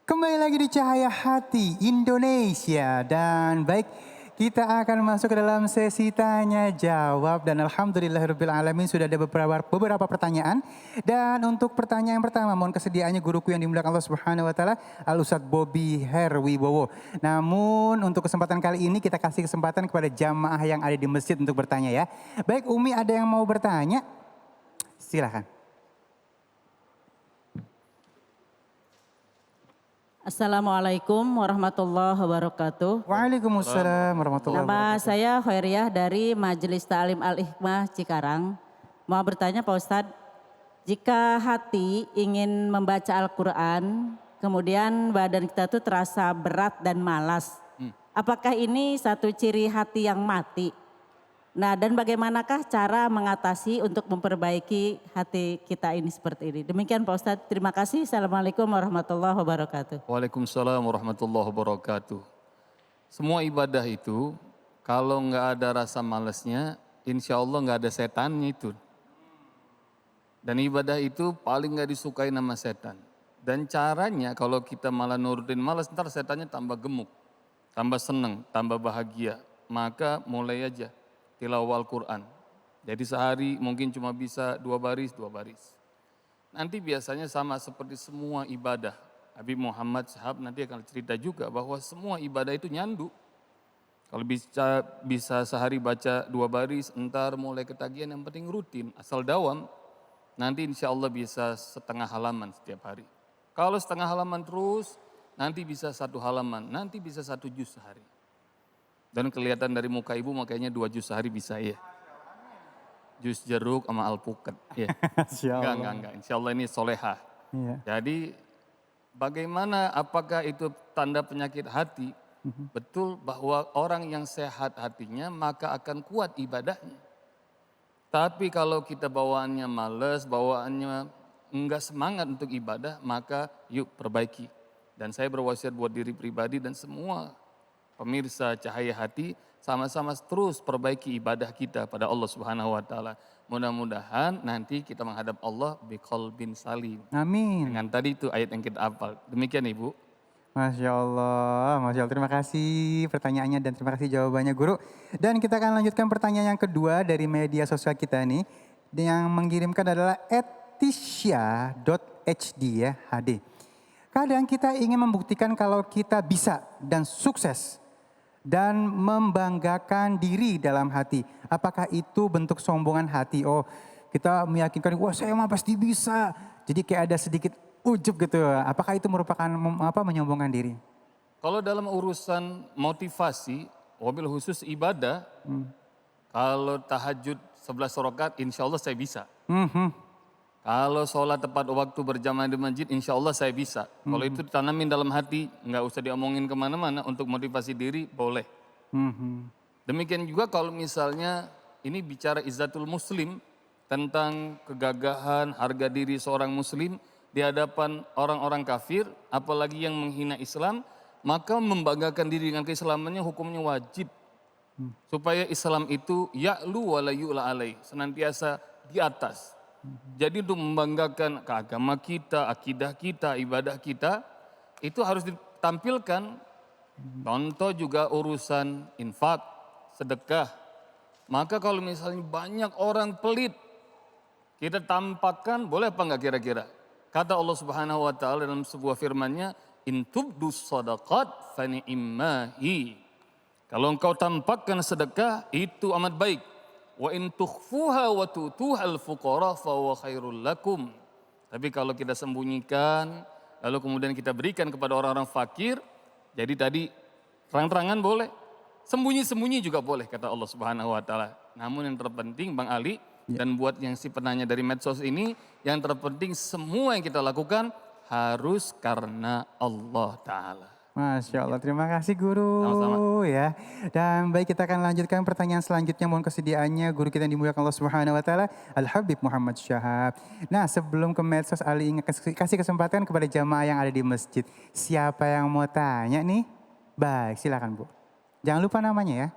Kembali lagi di Cahaya Hati Indonesia. Dan baik, kita akan masuk ke dalam sesi tanya jawab. Dan alhamdulillahirrabbilalamin sudah ada beberapa pertanyaan. Dan untuk pertanyaan pertama, mohon kesediaannya guruku yang dimuliakan Allah Subhanahu wa taala, Al Ustadz Bobby Herwibowo. Namun untuk kesempatan kali ini kita kasih kesempatan kepada jamaah yang ada di masjid untuk bertanya ya. Baik, Umi ada yang mau bertanya? Silahkan. Assalamualaikum warahmatullahi wabarakatuh. Waalaikumsalam warahmatullahi Nama wabarakatuh. saya Khairiyah dari Majelis Ta'lim Al-Hikmah Cikarang. Mau bertanya Pak Ustadz, jika hati ingin membaca Al-Quran, kemudian badan kita tuh terasa berat dan malas. Apakah ini satu ciri hati yang mati? Nah, dan bagaimanakah cara mengatasi untuk memperbaiki hati kita ini seperti ini? Demikian Pak Ustadz, terima kasih. Assalamualaikum warahmatullahi wabarakatuh. Waalaikumsalam warahmatullahi wabarakatuh. Semua ibadah itu kalau nggak ada rasa malesnya, insya Allah nggak ada setannya itu. Dan ibadah itu paling nggak disukai nama setan. Dan caranya kalau kita malah nurutin malas, ntar setannya tambah gemuk, tambah seneng, tambah bahagia. Maka mulai aja tilawah Al-Quran. Jadi sehari mungkin cuma bisa 2 baris, 2 baris. Nanti biasanya sama seperti semua ibadah. Habib Muhammad Syahab nanti akan cerita juga bahwa semua ibadah itu nyandu. Kalau bisa sehari baca 2 baris, entar mulai ketagihan, yang penting rutin, asal dawam. Nanti insya Allah bisa setengah halaman setiap hari. Kalau setengah halaman terus, nanti bisa 1 halaman, nanti bisa 1 juz sehari. Dan kelihatan dari muka ibu makanya 2 juz sehari bisa ya. Jus jeruk sama alpukat. Ya. Enggak. Insya Allah ini solehah. Iya. Jadi bagaimana, apakah itu tanda penyakit hati? Betul bahwa orang yang sehat hatinya maka akan kuat ibadahnya. Tapi kalau kita bawaannya males, bawaannya enggak semangat untuk ibadah, maka yuk perbaiki. Dan saya berwasiat buat diri pribadi dan semua pemirsa Cahaya Hati, sama-sama terus perbaiki ibadah kita pada Allah Subhanahu wa taala. Mudah-mudahan nanti kita menghadap Allah biqalbin salim. Amin. Dengan tadi itu ayat yang kita hafal. Demikian Ibu. Masya Allah. Terima kasih pertanyaannya dan terima kasih jawabannya Guru. Dan kita akan lanjutkan pertanyaan yang kedua dari media sosial kita nih. Yang mengirimkan adalah @tisya.hd ya, HD. Kadang kita ingin membuktikan kalau kita bisa dan sukses dan membanggakan diri dalam hati. Apakah itu bentuk sombongan hati? Oh, kita meyakinkan, wah saya mah pasti bisa. Jadi kayak ada sedikit ujub gitu. Apakah itu merupakan menyombongkan diri? Kalau dalam urusan motivasi, wabil khusus ibadah, kalau tahajud 11 rakaat insya Allah saya bisa. Kalau sholat tepat waktu berjamaah di masjid, insya Allah saya bisa. Kalau itu ditanamin dalam hati, nggak usah diomongin kemana-mana, untuk motivasi diri boleh. Demikian juga kalau misalnya ini bicara izzatul muslim, tentang kegagahan, harga diri seorang muslim di hadapan orang-orang kafir, apalagi yang menghina Islam, maka membanggakan diri dengan keislamannya hukumnya wajib. Supaya Islam itu ya'lu wa la yu'la alaih, senantiasa di atas. Jadi untuk membanggakan keagama kita, akidah kita, ibadah kita, itu harus ditampilkan. Contoh juga urusan infak, sedekah. Maka kalau misalnya banyak orang pelit, kita tampakkan, boleh apa enggak kira-kira? Kata Allah Subhanahu wa taala dalam sebuah firman-Nya, "In tubdus shadaqat fa ni'mahi." Kalau engkau tampakkan sedekah itu amat baik. Wa in tukhfuha wa tu'tuhal fuqara fa huwa khairul lakum. Tapi kalau kita sembunyikan, lalu kemudian kita berikan kepada orang-orang fakir, jadi tadi terang-terangan boleh, sembunyi-sembunyi juga boleh kata Allah Subhanahu wa taala. Namun yang terpenting Bang Ali dan buat yang si penanya dari medsos ini, yang terpenting semua yang kita lakukan harus karena Allah taala. Masya Allah, terima kasih Guru. Sama-sama. Ya. Dan baik, kita akan lanjutkan pertanyaan selanjutnya. Mohon kesediaannya Guru kita yang dimuliakan Allah Subhanahu wa taala, Al Habib Muhammad Syahab. Nah, sebelum ke medsos, Ali ingin kasih kesempatan kepada jamaah yang ada di masjid. Siapa yang mau tanya nih? Baik, silakan Bu. Jangan lupa namanya ya.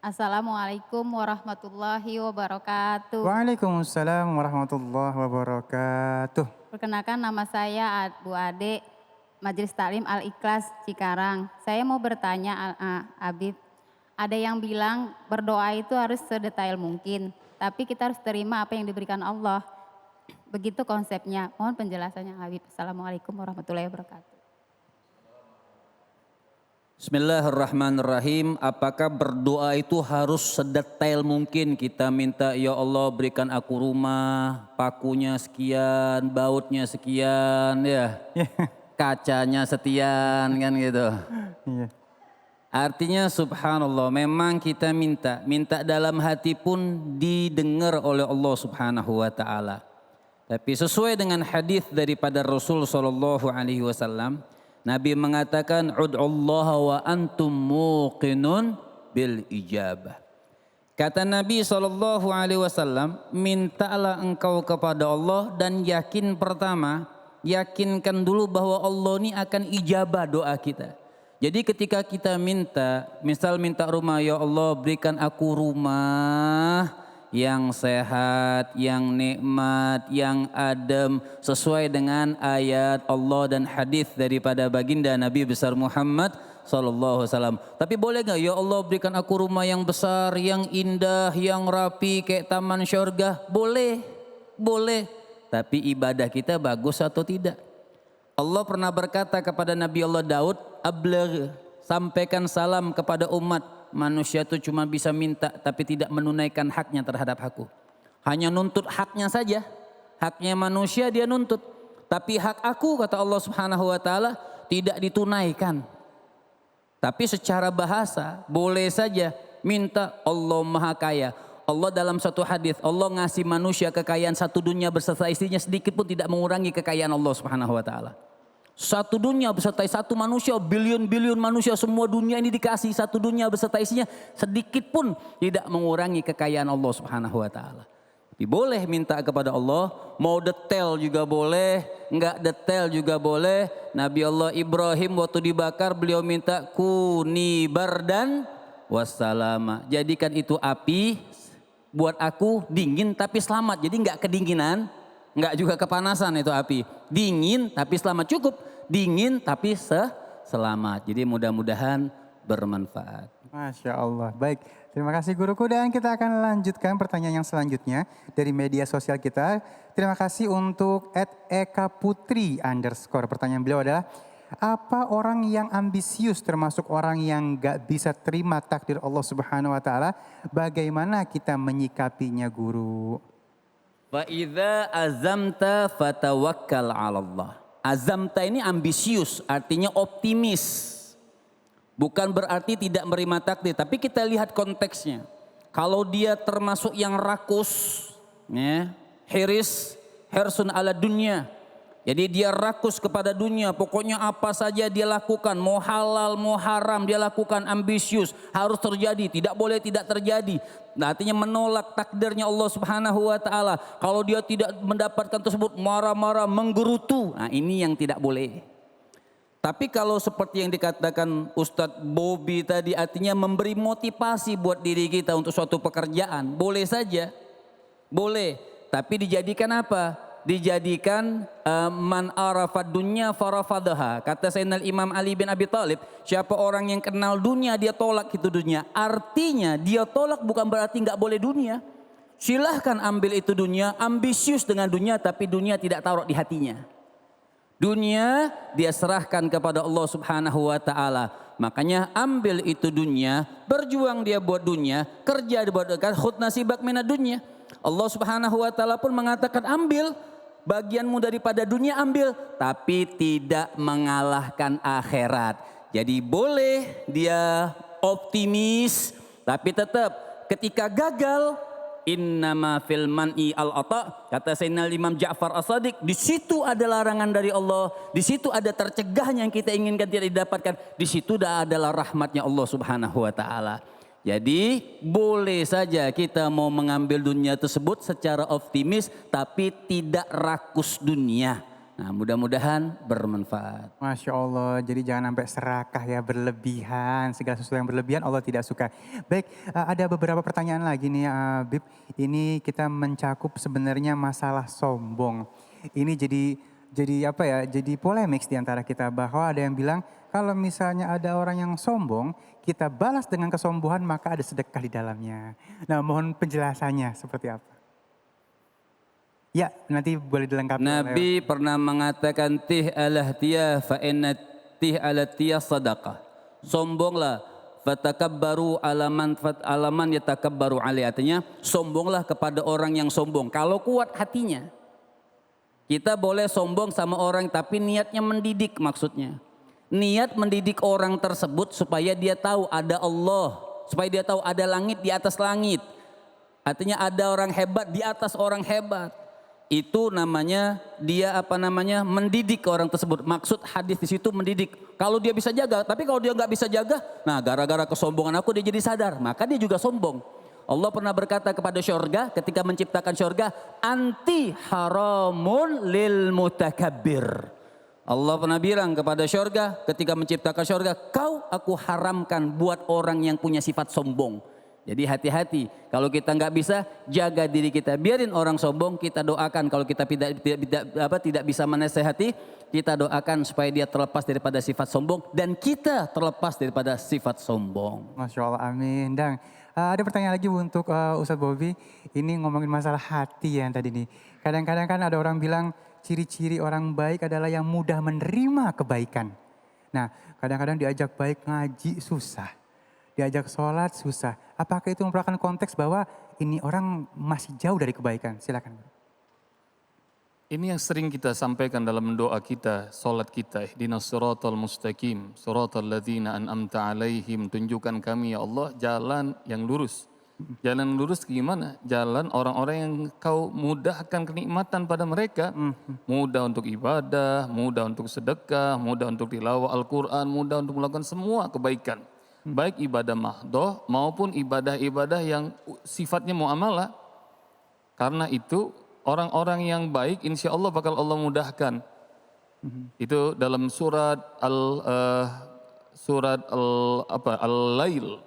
Assalamualaikum warahmatullahi wabarakatuh. Waalaikumsalam warahmatullahi wabarakatuh. Perkenalkan nama saya Bu Ade. Majelis Taklim Al-Ikhlas Cikarang. Saya mau bertanya Habib, ada yang bilang berdoa itu harus sedetail mungkin, tapi kita harus terima apa yang diberikan Allah. Begitu konsepnya. Mohon penjelasannya Habib. Assalamualaikum warahmatullahi wabarakatuh. Bismillahirrahmanirrahim. Apakah berdoa itu harus sedetail mungkin? Kita minta, ya Allah berikan aku rumah, pakunya sekian, bautnya sekian, ya, kacanya sekian, kan gitu. Iya. Artinya subhanallah, memang kita minta dalam hati pun didengar oleh Allah subhanahu wa ta'ala. Tapi sesuai dengan hadis daripada Rasul sallallahu alaihi wasallam, Nabi mengatakan, ud'ullaha wa antum muqinun bil ijabah. Kata Nabi sallallahu alaihi wasallam, mintalah engkau kepada Allah dan yakinkan dulu bahwa Allah ini akan ijabah doa kita. Jadi ketika kita minta, misal minta rumah, ya Allah berikan aku rumah yang sehat, yang nikmat, yang adem, sesuai dengan ayat Allah dan hadis daripada baginda Nabi besar Muhammad sallallahu alaihi wasallam. Tapi boleh nggak, ya Allah berikan aku rumah yang besar, yang indah, yang rapi kayak taman syurga? Boleh, boleh. Tapi ibadah kita bagus atau tidak? Allah pernah berkata kepada Nabi Allah Daud, abligh, sampaikan salam kepada umat. Manusia itu cuma bisa minta tapi tidak menunaikan haknya terhadap aku. Hanya nuntut haknya saja. Haknya manusia dia nuntut. Tapi hak aku, kata Allah subhanahu wa ta'ala, tidak ditunaikan. Tapi secara bahasa boleh saja minta. Allah maha kaya. Allah dalam satu hadis, Allah ngasih manusia kekayaan satu dunia beserta isinya, sedikit pun tidak mengurangi kekayaan Allah subhanahu wa ta'ala. Satu dunia beserta satu manusia, bilion-bilion manusia, semua dunia ini dikasih satu dunia beserta isinya, sedikit pun tidak mengurangi kekayaan Allah subhanahu wa ta'ala. Tapi boleh minta kepada Allah, mau detail juga boleh, enggak detail juga boleh. Nabi Allah Ibrahim waktu dibakar beliau minta kuni bardan wassalama. Jadikan itu api buat aku dingin tapi selamat, jadi enggak kedinginan. Enggak juga kepanasan itu api. Dingin tapi selamat, cukup. Dingin tapi selamat. Jadi mudah-mudahan bermanfaat. Masya Allah. Baik, terima kasih guruku, dan kita akan lanjutkan pertanyaan yang selanjutnya dari media sosial kita. Terima kasih untuk @ekaputri_. Pertanyaan beliau adalah, apa orang yang ambisius termasuk orang yang gak bisa terima takdir Allah Subhanahu wa ta'ala? Bagaimana kita menyikapinya, guru? Fa idza azamta fatawakkal 'ala Allah. Azamta ini ambisius, artinya optimis. Bukan berarti tidak menerima takdir, tapi kita lihat konteksnya. Kalau dia termasuk yang rakus, ya, hirsun ala dunia. Jadi dia rakus kepada dunia, pokoknya apa saja dia lakukan, mau halal, mau haram dia lakukan, ambisius, harus terjadi, tidak boleh tidak terjadi. Nah, artinya menolak takdirnya Allah Subhanahu wa ta'ala. Kalau dia tidak mendapatkan tersebut, marah-marah, menggerutu. Nah, ini yang tidak boleh. Tapi kalau seperti yang dikatakan Ustadz Bobby tadi, artinya memberi motivasi buat diri kita untuk suatu pekerjaan, boleh saja. Boleh, tapi dijadikan apa? Dijadikan man arafad dunya farafadaha. Kata Sayyidina Imam Ali bin Abi Thalib, siapa orang yang kenal dunia dia tolak itu dunia. Artinya dia tolak bukan berarti nggak boleh dunia. Silahkan ambil itu dunia, ambisius dengan dunia, tapi dunia tidak taruh di hatinya. Dunia dia serahkan kepada Allah Subhanahu wa ta'ala. Makanya ambil itu dunia, berjuang dia buat dunia, kerja buat khud nasibak minad dunya. Allah Subhanahu wa ta'ala pun mengatakan ambil bagianmu daripada dunia, ambil, tapi tidak mengalahkan akhirat. Jadi boleh dia optimis, tapi tetap ketika gagal, innama fil man'i al-ata, kata Sayyidina Imam Ja'far As-Sadiq, di situ ada larangan dari Allah, di situ ada tercegahnya yang kita inginkan tidak didapatkan, di situ adalah rahmatnya Allah Subhanahu wa ta'ala. Jadi boleh saja kita mau mengambil dunia tersebut secara optimis tapi tidak rakus dunia. Nah, mudah-mudahan bermanfaat. Masya Allah, jadi jangan sampai serakah ya, berlebihan. Segala sesuatu yang berlebihan Allah tidak suka. Baik, ada beberapa pertanyaan lagi nih Bib. Ini kita mencakup sebenarnya masalah sombong. Ini jadi jadi apa ya, jadi polemik di antara kita bahwa ada yang bilang kalau misalnya ada orang yang sombong, kita balas dengan kesombongan maka ada sedekah di dalamnya. Nah, mohon penjelasannya seperti apa? Ya, nanti boleh dilengkapi. Nabi pernah mengatakan tih alahtiya fa inna tih alatiya sadaqah. Sombonglah fatakabbaru alaman yatakabbaru alai. Artinya sombonglah kepada orang yang sombong. Kalau kuat hatinya. Kita boleh sombong sama orang tapi niatnya mendidik maksudnya. Niat mendidik orang tersebut supaya dia tahu ada Allah. Supaya dia tahu ada langit di atas langit. Artinya ada orang hebat di atas orang hebat. Itu namanya dia mendidik orang tersebut. Maksud hadis di situ mendidik. Kalau dia bisa jaga, tapi kalau dia nggak bisa jaga, nah gara-gara kesombongan aku dia jadi sadar, maka dia juga sombong. Allah pernah berkata kepada syurga ketika menciptakan syurga, anti haramun lil mutakabbir. Allah pernah bilang kepada syurga ketika menciptakan syurga, kau aku haramkan buat orang yang punya sifat sombong. Jadi hati-hati, kalau kita nggak bisa jaga diri kita, biarin orang sombong, kita doakan. Kalau kita tidak bisa menasehati, kita doakan supaya dia terlepas daripada sifat sombong dan kita terlepas daripada sifat sombong. Masya Allah, amin. Dan ada pertanyaan lagi untuk Ustadz Bobby. Ini ngomongin masalah hati yang tadi nih. Kadang-kadang kan ada orang bilang ciri-ciri orang baik adalah yang mudah menerima kebaikan. Nah, kadang-kadang diajak baik ngaji susah. Diajak sholat susah. Apakah itu merupakan konteks bahwa ini orang masih jauh dari kebaikan? Silakan. Ini yang sering kita sampaikan dalam doa kita, sholat kita. Ihdinas siratal mustaqim, siratal ladzina an'amta alaihim. Tunjukkan kami ya Allah jalan yang lurus. Jalan lurus gimana? Jalan orang-orang yang kau mudahkan kenikmatan pada mereka. Mudah untuk ibadah, mudah untuk sedekah, mudah untuk tilawah Al-Quran, mudah untuk melakukan semua kebaikan. Baik ibadah mahdoh maupun ibadah-ibadah yang sifatnya muamalah. Karena itu orang-orang yang baik insya Allah bakal Allah mudahkan. Itu dalam surat Al-Lail.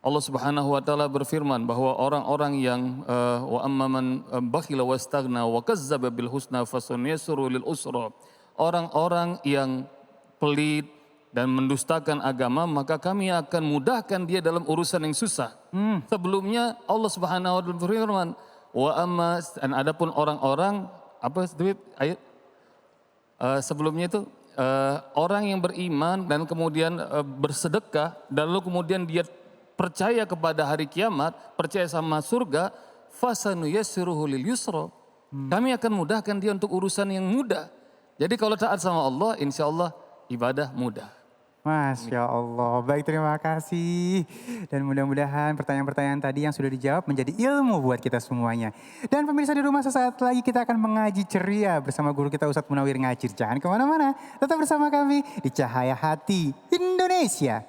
Allah Subhanahu wa taala berfirman bahwa orang-orang yang wa amman bakhila wastaghna wa kazzaba bil husna fasanuyassiru lil usra. Orang-orang yang pelit dan mendustakan agama, maka kami akan mudahkan dia dalam urusan yang susah. Sebelumnya Allah Subhanahu wa taala berfirman, wa amma, dan adapun orang-orang ayat sebelumnya itu orang yang beriman dan kemudian bersedekah dan lalu kemudian dia percaya kepada hari kiamat, percaya sama surga, fasanuyassiruhu lil yusra. Kami akan mudahkan dia untuk urusan yang mudah. Jadi kalau taat sama Allah, insya Allah ibadah mudah. Masya Allah, baik terima kasih. Dan mudah-mudahan pertanyaan-pertanyaan tadi yang sudah dijawab menjadi ilmu buat kita semuanya. Dan pemirsa di rumah sesaat lagi kita akan mengaji ceria bersama guru kita Ustadz Munawir Ngacir. Jangan kemana-mana, tetap bersama kami di Cahaya Hati Indonesia.